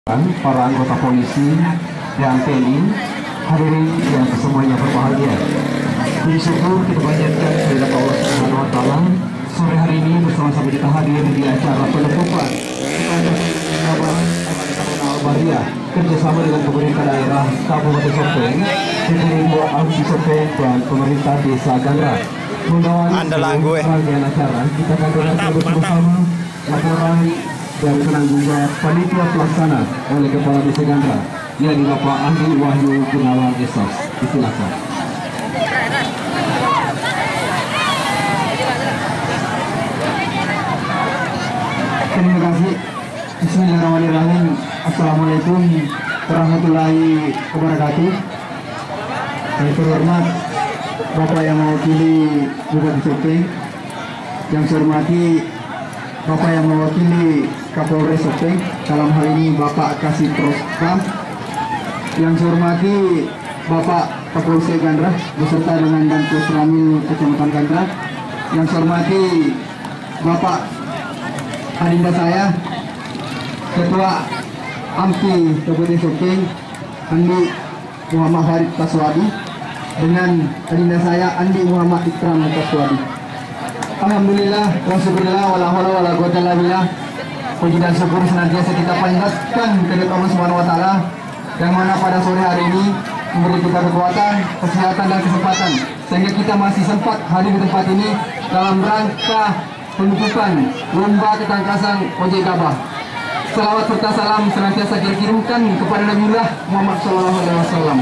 para anggota polisi dan TNI, hadirin yang semuanya berbahagia. Puji syukur kita panjatkan kepada Allah Subhanahu wa Ta'ala. Sore hari ini bersama-sama kita hadir di acara penutupan Al-Bahriah kerjasama dengan pemerintah daerah Kabupaten Sopeng, Dprd Alsi Sopeng dan pemerintah Desa Gandra. Mengawali rangkaian acara, kita akan dengarkan bersama laporan dan penanggung jawab panitia pelaksana oleh Kepala Desa Gandra, yakni Bapak Andi Wahyu Gunawan Esos. Silakan. Terima kasih. Bismillahirrahmanirrahim. Assalamualaikum warahmatullahi wabarakatuh. Yang terhormat Bapak yang mewakili Bupati Sopeng, yang saya hormati Bapak yang mewakili Kapolres Sopeng, dalam hal ini Bapak Kasih Prospam, yang saya hormati Bapak Kapolsek Gandra beserta dengan dan Ramil Kecamatan Gandra, yang saya hormati Bapak adinda saya Ketua AMPI Kabupaten Sopeng Andi Muhammad Farid Kaswadi, dengan adinda saya Andi Muhammad Ikram Kaswadi. Alhamdulillah, wasyukurillah, wala haula wala quwwata illa billah. Puji dan syukur senantiasa kita panjatkan kepada Allah Subhanahu wa Ta'ala, yang mana pada sore hari ini memberi kita kekuatan, kesehatan dan kesempatan sehingga kita masih sempat hadir di tempat ini dalam rangka penutupan lomba ketangkasan ojek gabah. Salawat serta salam senantiasa dikirimkan kepada Nabiullah Muhammad SAW,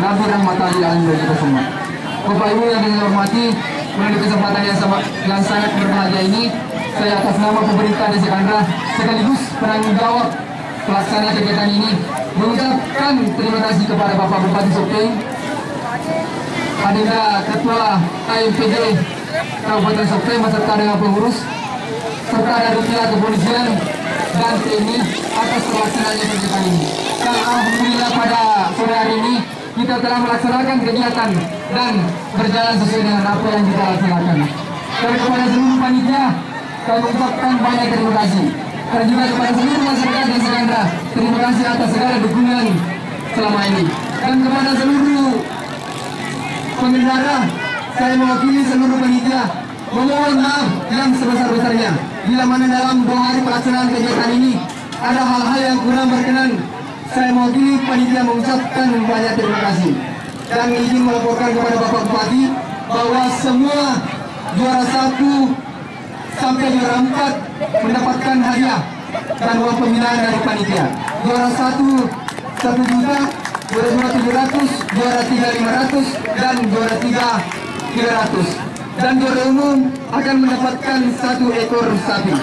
Nabi rahmatan lil alamin bagi kita semua. Bapak Ibu yang dihormati, melalui kesempatan yang sangat berbahagia ini, saya atas nama pemerintah Desa Gandra sekaligus penanggung jawab pelaksana kegiatan ini mengucapkan terima kasih kepada Bapak Bupati Sopeng, adinda Ketua AMPJ Kabupaten Sopeng beserta dengan pengurus, serta dari pihak kepolisian dan TNI atas pelaksanaannya kegiatan ini. Dan alhamdulillah pada sore hari ini kita telah melaksanakan kegiatan dan berjalan sesuai dengan apa yang kita laksanakan. Dan kepada seluruh panitia, saya mengucapkan banyak terima kasih. Dan juga kepada seluruh masyarakat Desa Gandra, terima kasih atas segala dukungan selama ini. Dan kepada seluruh pengendara, saya mewakili seluruh panitia memohon maaf yang sebesar-besarnya bila mana dalam 2 hari pelaksanaan kegiatan ini ada hal-hal yang kurang berkenan. Saya mewakili panitia mengucapkan banyak terima kasih dan izin melaporkan kepada Bapak Bupati bahwa semua juara 1 sampai juara 4 mendapatkan hadiah dan uang pembinaan dari panitia. Juara 1 1 juta, juara 2 700, juara 3 500, dan juara 3 300. Dan juara umum akan mendapatkan 1 ekor sapi.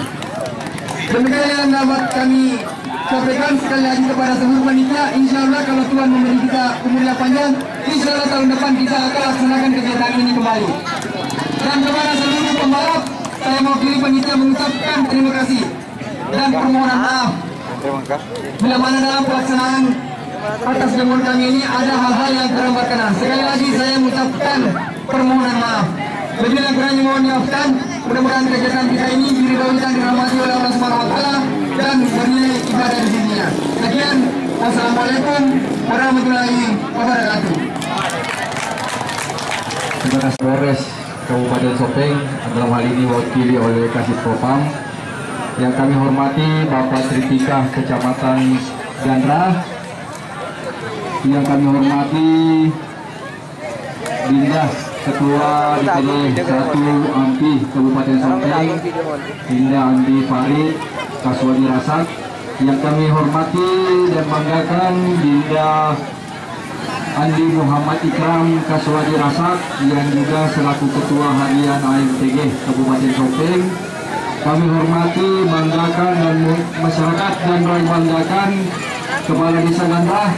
Demikian yang dapat kami sampaikan sekali lagi kepada seluruh panitia. Insya Allah kalau Tuhan memberi kita umur yang panjang, insya Allah tahun depan kita akan laksanakan kegiatan ini kembali. Dan kepada seluruh pembalap, saya mewakili panitia mengucapkan terima kasih dan permohonan maaf bila mana dalam pelaksanaan atas gangguan kami ini ada hal-hal yang kurang berkenan. Sekali lagi saya mengucapkan permohonan maaf. Lebih dan kurangnya mohon dimaafkan. Mudah-mudahan kegiatan kita ini diridhoi dan dirahmati oleh Allah Subhanahu wa Ta'ala dan bernilai ibadah di sisinya. Sekian, wassalamualaikum warahmatullahi wabarakatuh. Terima kasih Polres Kabupaten Sopeng, dalam hal ini diwakili oleh Kasih Propam. Yang kami hormati Bapak Tritika Kecamatan Gandra, yang kami hormati Dinda Ketua DPD 1 AMPI Kabupaten Sopeng, Dinda Andi Farid Kaswadi Rasak, yang kami hormati dan banggakan Dinda Andi Muhammad Ikram Kaswadi Rasak, yang juga selaku Ketua Harian AMPG Kabupaten Sopeng. Kami hormati, banggakan dan masyarakat dan banggakan Kepala Desa Gandra,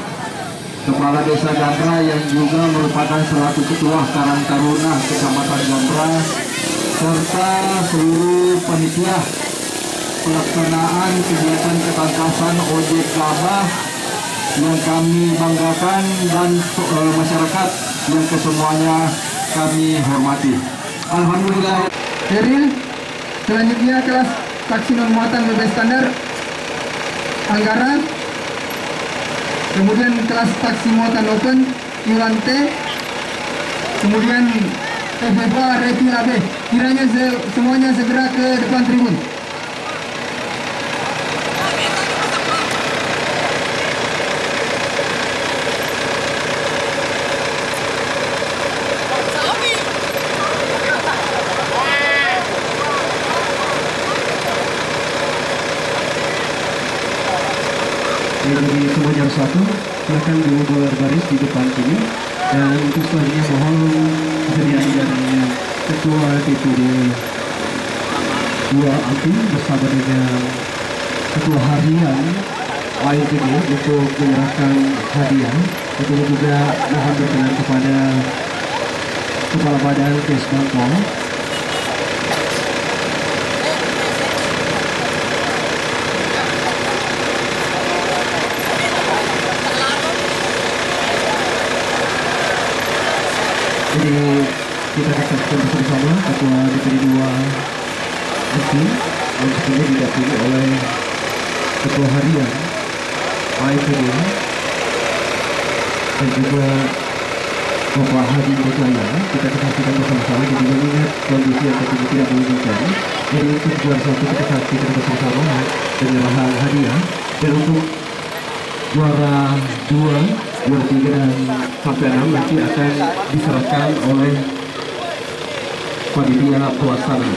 Kepala Desa Gandra yang juga merupakan selaku Ketua Karang Taruna Kecamatan Gandra, serta seluruh panitia pelaksanaan kegiatan ketangkasan ojek gabah yang kami banggakan dan masyarakat yang kesemuanya kami hormati. Alhamdulillah. Eril, selanjutnya kelas taksi non muatan berbasis standar anggaran kemudian kelas taksi muatan open Iwan T, kemudian FFA Repila B. Kiranya semuanya segera ke depan tribun. Bagi semua juara satu, silakan dulu berbaris di depan sini. Dan untuk selanjutnya mohon kesediaan dari Ketua DPD 2 Altim bersama dengan Ketua Harian AIPD untuk menyerahkan hadiah. Itu juga mohon berkenan kepada Kepala Badan Kes Bangpol. Jadi kita akan bersama Ketua DPD 2 Altim yang sebelumnya didampingi oleh Ketua Harian AIPD dan juga Bapak Hadi Mujaya. Kita akan saksikan bersama-sama jadi mengingat kondisi yang tentunya tidak memungkinkan. Jadi untuk juara satu kita saksikan bersama-sama penyerahan hadiah, dan untuk juara 2, juara 3 dan sampai 6 nanti akan diserahkan oleh panitia pelaksana.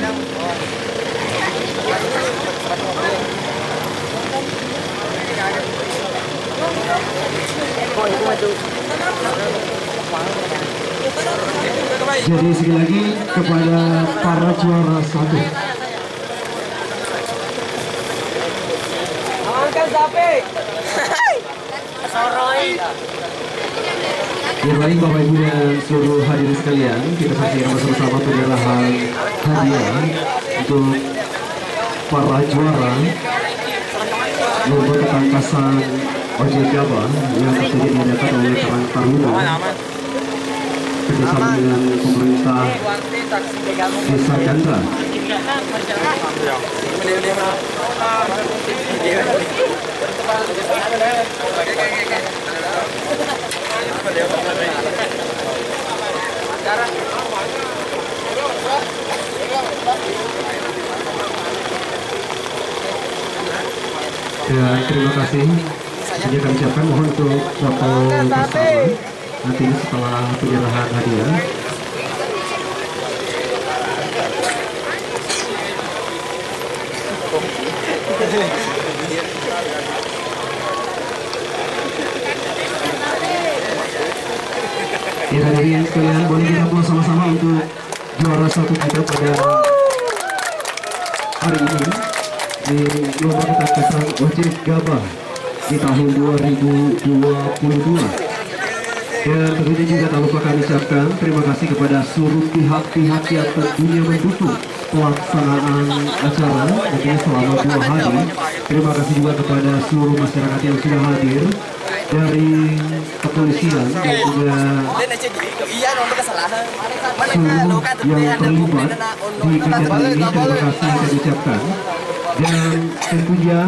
Jadi sekali lagi kepada para juara satu. Ya baik Bapak Ibu dan seluruh hadirin sekalian, kita saksikan bersama-sama penyerahan hadiah untuk para juara lomba ketangkasan ojek Gabah yang terjadi diadakan oleh Karang Taruna kerjasama dengan pemerintah Desa Gandra. Dan terima kasih. Jadi kami ucapkan mohon untuk foto bersama nantinya setelah penyerahan hadiah. Ya hadirin sekalian, boleh kita buat sama-sama untuk juara satu kita pada hari ini di lomba ketangkasan ojek Gabah di tahun 2022. Dan tentunya juga tak lupa kami ucapkan terima kasih kepada seluruh pihak-pihak yang tentunya mendukung pelaksanaan acara tentunya selama 2 hari. Terima kasih juga kepada seluruh masyarakat yang sudah hadir, dari kepolisian dan juga seluruh yang terlibat di kegiatan ini. Terima kasih kami ucapkan, dan tentunya